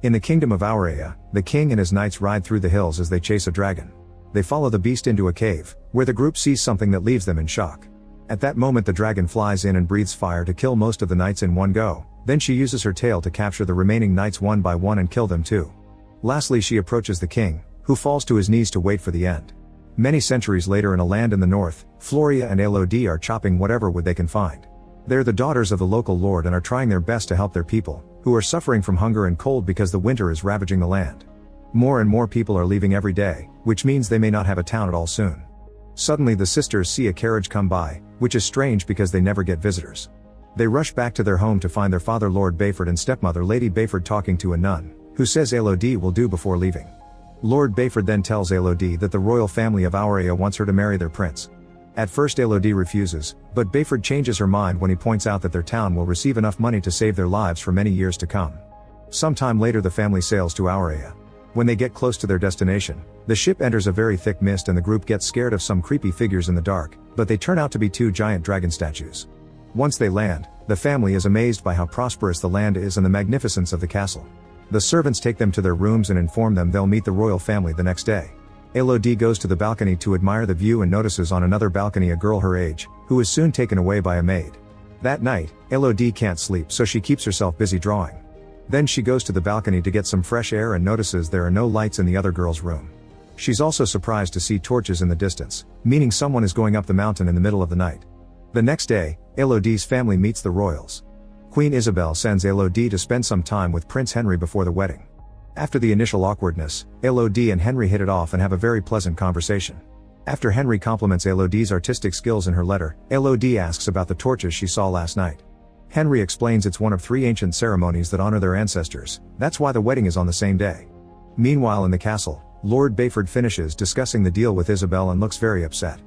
In the kingdom of Aurea, the king and his knights ride through the hills as they chase a dragon. They follow the beast into a cave, where the group sees something that leaves them in shock. At that moment the dragon flies in and breathes fire to kill most of the knights in one go, then she uses her tail to capture the remaining knights one by one and kill them too. Lastly she approaches the king, who falls to his knees to wait for the end. Many centuries later in a land in the north, Floria and Elodie are chopping whatever wood they can find. They're the daughters of the local lord and are trying their best to help their people, who are suffering from hunger and cold because the winter is ravaging the land. More and more people are leaving every day, which means they may not have a town at all soon. Suddenly the sisters see a carriage come by, which is strange because they never get visitors. They rush back to their home to find their father Lord Bayford and stepmother Lady Bayford talking to a nun, who says Elodie will do before leaving. Lord Bayford then tells Elodie that the royal family of Aurea wants her to marry their prince. At first Elodie refuses, but Bayford changes her mind when he points out that their town will receive enough money to save their lives for many years to come. Sometime later the family sails to Aurea. When they get close to their destination, the ship enters a very thick mist and the group gets scared of some creepy figures in the dark, but they turn out to be two giant dragon statues. Once they land, the family is amazed by how prosperous the land is and the magnificence of the castle. The servants take them to their rooms and inform them they'll meet the royal family the next day. Elodie goes to the balcony to admire the view and notices on another balcony a girl her age, who is soon taken away by a maid. That night, Elodie can't sleep so she keeps herself busy drawing. Then she goes to the balcony to get some fresh air and notices there are no lights in the other girl's room. She's also surprised to see torches in the distance, meaning someone is going up the mountain in the middle of the night. The next day, Elodie's family meets the royals. Queen Isabel sends Elodie to spend some time with Prince Henry before the wedding. After the initial awkwardness, Elodie and Henry hit it off and have a very pleasant conversation. After Henry compliments Elodie's artistic skills in her letter, Elodie asks about the torches she saw last night. Henry explains it's one of 3 ancient ceremonies that honor their ancestors, that's why the wedding is on the same day. Meanwhile in the castle, Lord Bayford finishes discussing the deal with Isabel and looks very upset.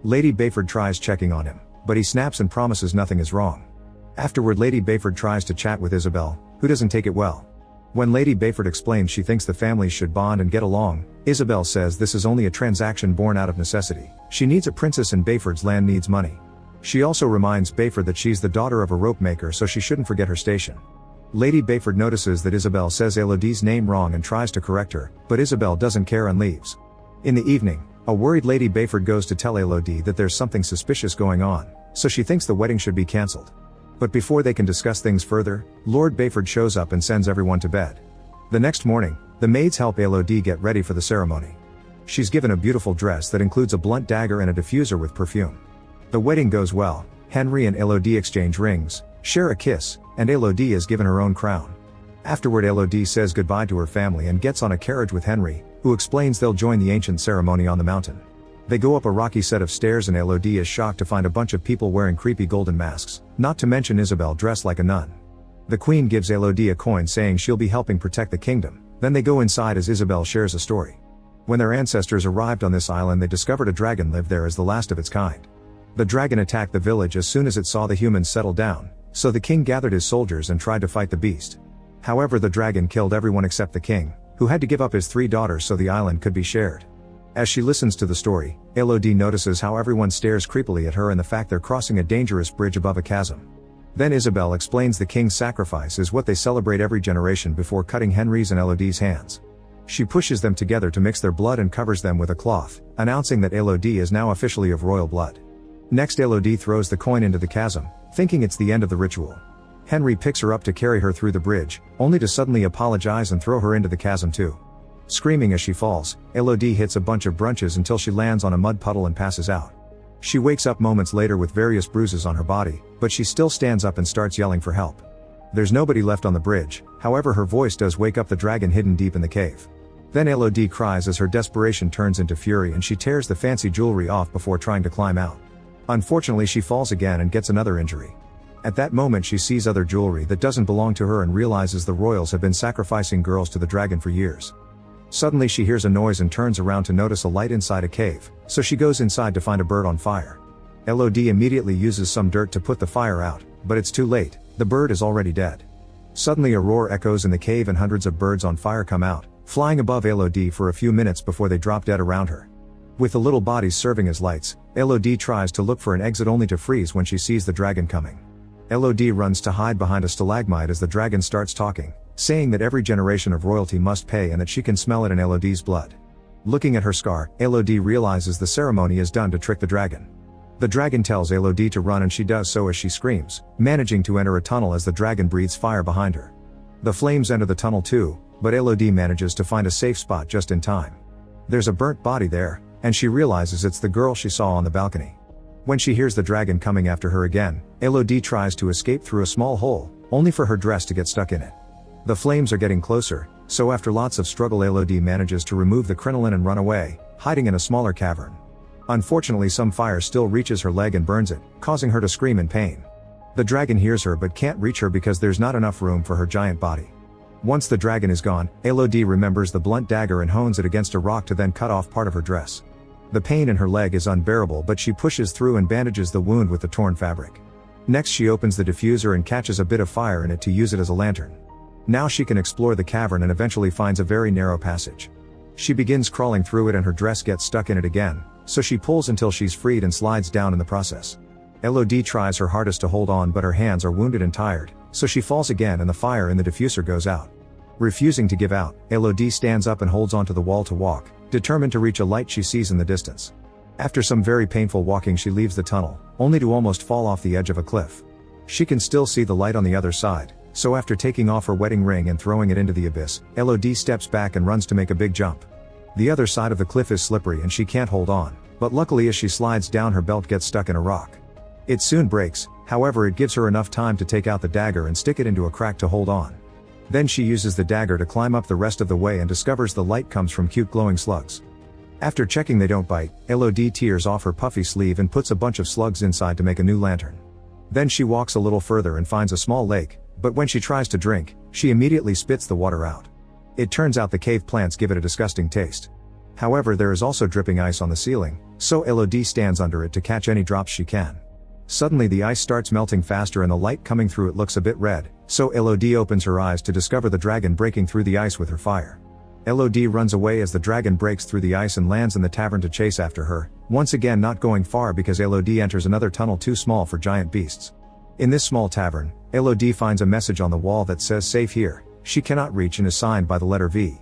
Lady Bayford tries checking on him, but he snaps and promises nothing is wrong. Afterward Lady Bayford tries to chat with Isabel, who doesn't take it well. When Lady Bayford explains she thinks the families should bond and get along, Isabel says this is only a transaction born out of necessity. She needs a princess and Bayford's land needs money. She also reminds Bayford that she's the daughter of a rope maker so she shouldn't forget her station. Lady Bayford notices that Isabel says Elodie's name wrong and tries to correct her, but Isabel doesn't care and leaves. In the evening, a worried Lady Bayford goes to tell Elodie that there's something suspicious going on, so she thinks the wedding should be cancelled. But before they can discuss things further, Lord Bayford shows up and sends everyone to bed. The next morning, the maids help Elodie get ready for the ceremony. She's given a beautiful dress that includes a blunt dagger and a diffuser with perfume. The wedding goes well, Henry and Elodie exchange rings, share a kiss, and Elodie is given her own crown. Afterward Elodie says goodbye to her family and gets on a carriage with Henry, who explains they'll join the ancient ceremony on the mountain. They go up a rocky set of stairs and Elodie is shocked to find a bunch of people wearing creepy golden masks, not to mention Isabel dressed like a nun. The queen gives Elodie a coin saying she'll be helping protect the kingdom, then they go inside as Isabel shares a story. When their ancestors arrived on this island they discovered a dragon lived there as the last of its kind. The dragon attacked the village as soon as it saw the humans settle down, so the king gathered his soldiers and tried to fight the beast. However the dragon killed everyone except the king, who had to give up his 3 daughters so the island could be shared. As she listens to the story, Elodie notices how everyone stares creepily at her and the fact they're crossing a dangerous bridge above a chasm. Then Isabel explains the king's sacrifice is what they celebrate every generation before cutting Henry's and Elodie's hands. She pushes them together to mix their blood and covers them with a cloth, announcing that Elodie is now officially of royal blood. Next Elodie throws the coin into the chasm, thinking it's the end of the ritual. Henry picks her up to carry her through the bridge, only to suddenly apologize and throw her into the chasm too. Screaming as she falls, Elodie hits a bunch of branches until she lands on a mud puddle and passes out. She wakes up moments later with various bruises on her body, but she still stands up and starts yelling for help. There's nobody left on the bridge, however her voice does wake up the dragon hidden deep in the cave. Then Elodie cries as her desperation turns into fury and she tears the fancy jewelry off before trying to climb out. Unfortunately she falls again and gets another injury. At that moment she sees other jewelry that doesn't belong to her and realizes the royals have been sacrificing girls to the dragon for years. Suddenly she hears a noise and turns around to notice a light inside a cave, so she goes inside to find a bird on fire. Elodie immediately uses some dirt to put the fire out, but it's too late, the bird is already dead. Suddenly a roar echoes in the cave and hundreds of birds on fire come out, flying above Elodie for a few minutes before they drop dead around her. With the little bodies serving as lights, Elodie tries to look for an exit only to freeze when she sees the dragon coming. Elodie runs to hide behind a stalagmite as the dragon starts talking, saying that every generation of royalty must pay and that she can smell it in Elodie's blood. Looking at her scar, Elodie realizes the ceremony is done to trick the dragon. The dragon tells Elodie to run and she does so as she screams, managing to enter a tunnel as the dragon breathes fire behind her. The flames enter the tunnel too, but Elodie manages to find a safe spot just in time. There's a burnt body there, and she realizes it's the girl she saw on the balcony. When she hears the dragon coming after her again, Elodie tries to escape through a small hole, only for her dress to get stuck in it. The flames are getting closer, so after lots of struggle Elodie manages to remove the crinoline and run away, hiding in a smaller cavern. Unfortunately some fire still reaches her leg and burns it, causing her to scream in pain. The dragon hears her but can't reach her because there's not enough room for her giant body. Once the dragon is gone, Elodie remembers the blunt dagger and hones it against a rock to then cut off part of her dress. The pain in her leg is unbearable but she pushes through and bandages the wound with the torn fabric. Next she opens the diffuser and catches a bit of fire in it to use it as a lantern. Now she can explore the cavern and eventually finds a very narrow passage. She begins crawling through it and her dress gets stuck in it again, so she pulls until she's freed and slides down in the process. Elodie tries her hardest to hold on but her hands are wounded and tired, so she falls again and the fire in the diffuser goes out. Refusing to give out, Elodie stands up and holds onto the wall to walk, determined to reach a light she sees in the distance. After some very painful walking she leaves the tunnel, only to almost fall off the edge of a cliff. She can still see the light on the other side, so after taking off her wedding ring and throwing it into the abyss, Elodie steps back and runs to make a big jump. The other side of the cliff is slippery and she can't hold on, but luckily as she slides down her belt gets stuck in a rock. It soon breaks, however it gives her enough time to take out the dagger and stick it into a crack to hold on. Then she uses the dagger to climb up the rest of the way and discovers the light comes from cute glowing slugs. After checking they don't bite, Elodie tears off her puffy sleeve and puts a bunch of slugs inside to make a new lantern. Then she walks a little further and finds a small lake, but when she tries to drink, she immediately spits the water out. It turns out the cave plants give it a disgusting taste. However there is also dripping ice on the ceiling, so Elodie stands under it to catch any drops she can. Suddenly the ice starts melting faster and the light coming through it looks a bit red, so Elodie opens her eyes to discover the dragon breaking through the ice with her fire. Elodie runs away as the dragon breaks through the ice and lands in the tavern to chase after her, once again not going far because Elodie enters another tunnel too small for giant beasts. In this small tavern, Elodie finds a message on the wall that says safe here, she cannot reach and is signed by the letter V.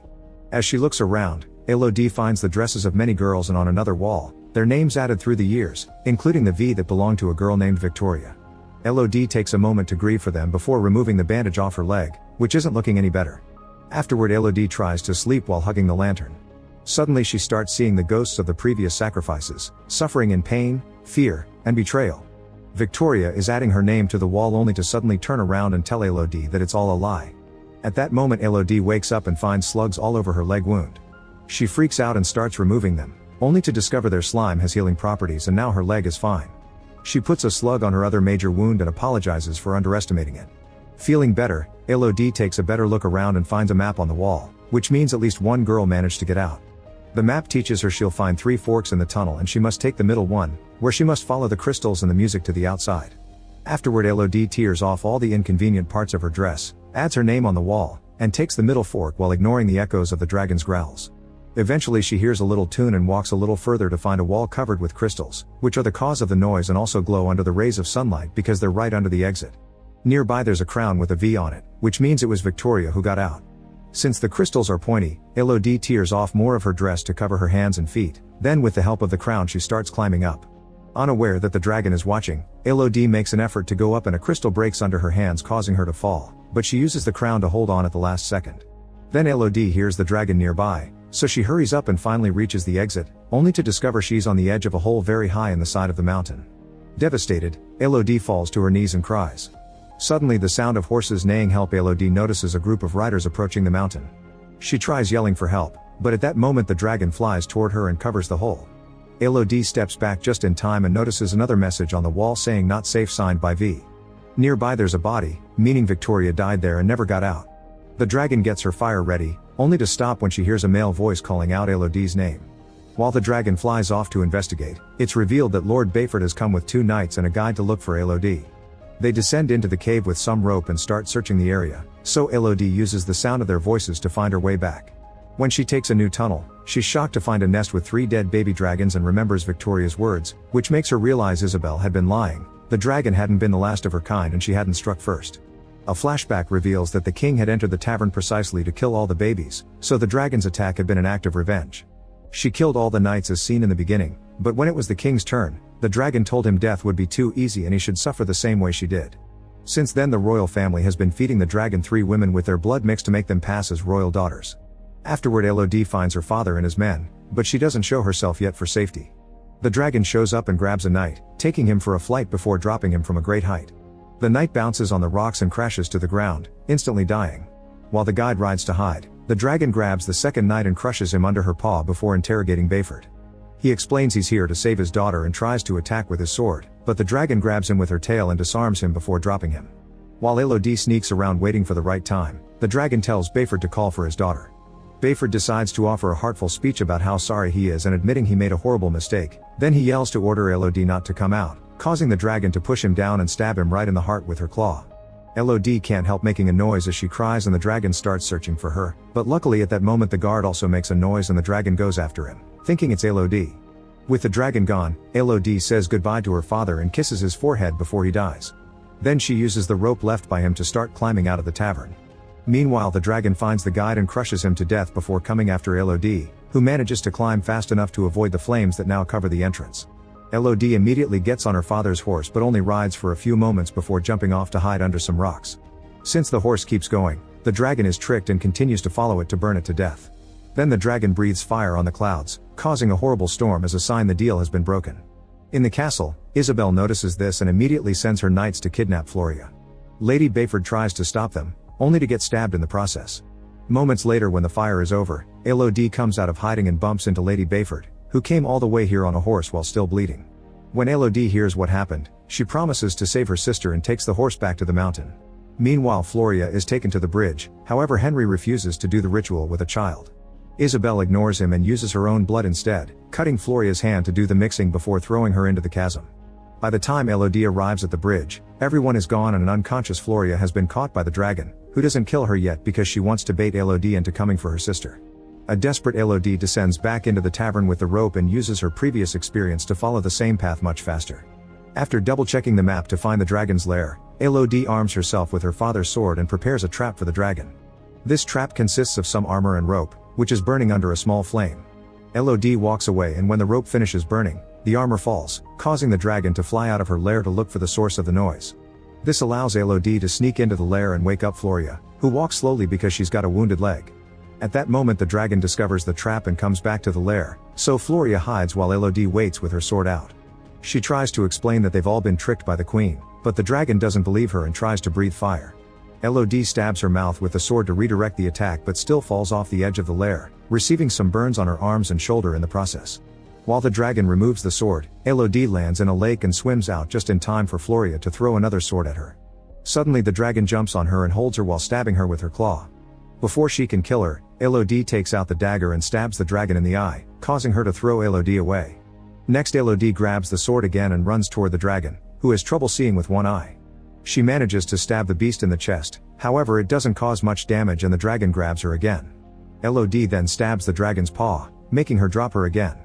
As she looks around, Elodie finds the dresses of many girls and on another wall, their names added through the years, including the V that belonged to a girl named Victoria. Elodie takes a moment to grieve for them before removing the bandage off her leg, which isn't looking any better. Afterward Elodie tries to sleep while hugging the lantern. Suddenly she starts seeing the ghosts of the previous sacrifices, suffering in pain, fear, and betrayal. Victoria is adding her name to the wall only to suddenly turn around and tell Elodie that it's all a lie. At that moment Elodie wakes up and finds slugs all over her leg wound. She freaks out and starts removing them, only to discover their slime has healing properties and now her leg is fine. She puts a slug on her other major wound and apologizes for underestimating it. Feeling better, Elodie takes a better look around and finds a map on the wall, which means at least one girl managed to get out. The map teaches her she'll find 3 forks in the tunnel and she must take the middle one, where she must follow the crystals and the music to the outside. Afterward Elodie tears off all the inconvenient parts of her dress, adds her name on the wall, and takes the middle fork while ignoring the echoes of the dragon's growls. Eventually she hears a little tune and walks a little further to find a wall covered with crystals, which are the cause of the noise and also glow under the rays of sunlight because they're right under the exit. Nearby there's a crown with a V on it, which means it was Victoria who got out. Since the crystals are pointy, Elodie tears off more of her dress to cover her hands and feet, then with the help of the crown she starts climbing up. Unaware that the dragon is watching, Elodie makes an effort to go up and a crystal breaks under her hands causing her to fall, but she uses the crown to hold on at the last second. Then Elodie hears the dragon nearby, so she hurries up and finally reaches the exit, only to discover she's on the edge of a hole very high in the side of the mountain. Devastated, Elodie falls to her knees and cries. Suddenly the sound of horses neighing help Elodie notices a group of riders approaching the mountain. She tries yelling for help, but at that moment the dragon flies toward her and covers the hole. Elodie steps back just in time and notices another message on the wall saying not safe signed by V. Nearby there's a body, meaning Victoria died there and never got out. The dragon gets her fire ready, only to stop when she hears a male voice calling out Elodie's name. While the dragon flies off to investigate, it's revealed that Lord Bayford has come with 2 knights and a guide to look for Elodie. They descend into the cave with some rope and start searching the area, so Elodie uses the sound of their voices to find her way back. When she takes a new tunnel, she's shocked to find a nest with 3 dead baby dragons and remembers Victoria's words, which makes her realize Isabel had been lying. The dragon hadn't been the last of her kind and she hadn't struck first. A flashback reveals that the king had entered the tavern precisely to kill all the babies, so the dragon's attack had been an act of revenge. She killed all the knights as seen in the beginning, but when it was the king's turn, the dragon told him death would be too easy and he should suffer the same way she did. Since then the royal family has been feeding the dragon 3 women with their blood mixed to make them pass as royal daughters. Afterward Elodie finds her father and his men, but she doesn't show herself yet for safety. The dragon shows up and grabs a knight, taking him for a flight before dropping him from a great height. The knight bounces on the rocks and crashes to the ground, instantly dying. While the guide rides to hide, the dragon grabs the second knight and crushes him under her paw before interrogating Bayford. He explains he's here to save his daughter and tries to attack with his sword, but the dragon grabs him with her tail and disarms him before dropping him. While Elodie sneaks around waiting for the right time, the dragon tells Bayford to call for his daughter. Bayford decides to offer a heartful speech about how sorry he is and admitting he made a horrible mistake, then he yells to order Elodie not to come out, causing the dragon to push him down and stab him right in the heart with her claw. Elodie can't help making a noise as she cries and the dragon starts searching for her, but luckily at that moment the guard also makes a noise and the dragon goes after him, thinking it's Elodie. With the dragon gone, Elodie says goodbye to her father and kisses his forehead before he dies. Then she uses the rope left by him to start climbing out of the tavern. Meanwhile the dragon finds the guide and crushes him to death before coming after Elodie, who manages to climb fast enough to avoid the flames that now cover the entrance. Elodie immediately gets on her father's horse but only rides for a few moments before jumping off to hide under some rocks. Since the horse keeps going, the dragon is tricked and continues to follow it to burn it to death. Then the dragon breathes fire on the clouds, causing a horrible storm as a sign the deal has been broken. In the castle, Isabel notices this and immediately sends her knights to kidnap Floria. Lady Bayford tries to stop them, only to get stabbed in the process. Moments later when the fire is over, Elodie comes out of hiding and bumps into Lady Bayford, who came all the way here on a horse while still bleeding. When Elodie hears what happened, she promises to save her sister and takes the horse back to the mountain. Meanwhile Floria is taken to the bridge, however Henry refuses to do the ritual with a child. Isabel ignores him and uses her own blood instead, cutting Floria's hand to do the mixing before throwing her into the chasm. By the time Elodie arrives at the bridge, everyone is gone and an unconscious Floria has been caught by the dragon, who doesn't kill her yet because she wants to bait Elodie into coming for her sister. A desperate Elodie descends back into the tavern with the rope and uses her previous experience to follow the same path much faster. After double-checking the map to find the dragon's lair, Elodie arms herself with her father's sword and prepares a trap for the dragon. This trap consists of some armor and rope, which is burning under a small flame. Elodie walks away and when the rope finishes burning, the armor falls, causing the dragon to fly out of her lair to look for the source of the noise. This allows Elodie to sneak into the lair and wake up Floria, who walks slowly because she's got a wounded leg. At that moment the dragon discovers the trap and comes back to the lair, so Floria hides while Elodie waits with her sword out. She tries to explain that they've all been tricked by the queen, but the dragon doesn't believe her and tries to breathe fire. Elodie stabs her mouth with the sword to redirect the attack but still falls off the edge of the lair, receiving some burns on her arms and shoulder in the process. While the dragon removes the sword, Elodie lands in a lake and swims out just in time for Floria to throw another sword at her. Suddenly the dragon jumps on her and holds her while stabbing her with her claw. Before she can kill her, Elodie takes out the dagger and stabs the dragon in the eye, causing her to throw Elodie away. Next Elodie grabs the sword again and runs toward the dragon, who has trouble seeing with one eye. She manages to stab the beast in the chest, however it doesn't cause much damage and the dragon grabs her again. Elodie then stabs the dragon's paw, making her drop her again.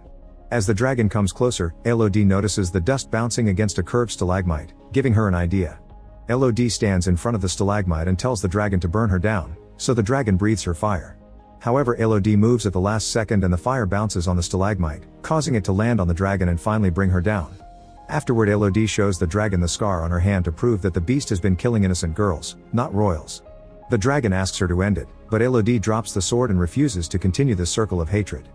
As the dragon comes closer, Elodie notices the dust bouncing against a curved stalagmite, giving her an idea. Elodie stands in front of the stalagmite and tells the dragon to burn her down, so the dragon breathes her fire. However Elodie moves at the last second and the fire bounces on the stalagmite, causing it to land on the dragon and finally bring her down. Afterward Elodie shows the dragon the scar on her hand to prove that the beast has been killing innocent girls, not royals. The dragon asks her to end it, but Elodie drops the sword and refuses to continue this circle of hatred.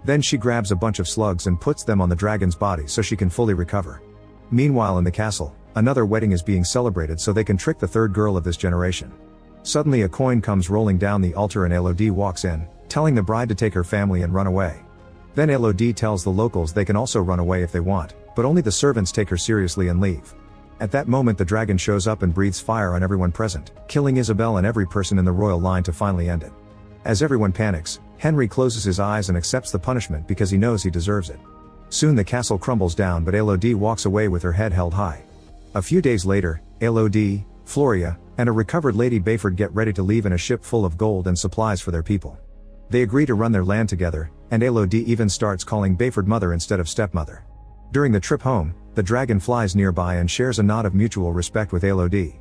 Then she grabs a bunch of slugs and puts them on the dragon's body so she can fully recover. Meanwhile in the castle, another wedding is being celebrated so they can trick the third girl of this generation. Suddenly a coin comes rolling down the altar and Elodie walks in, telling the bride to take her family and run away. Then Elodie tells the locals they can also run away if they want, but only the servants take her seriously and leave. At that moment the dragon shows up and breathes fire on everyone present, killing Isabel and every person in the royal line to finally end it. As everyone panics, Henry closes his eyes and accepts the punishment because he knows he deserves it. Soon the castle crumbles down but Elodie walks away with her head held high. A few days later, Elodie, Floria, and a recovered Lady Bayford get ready to leave in a ship full of gold and supplies for their people. They agree to run their land together, and Elodie even starts calling Bayford mother instead of stepmother. During the trip home, the dragon flies nearby and shares a nod of mutual respect with Elodie.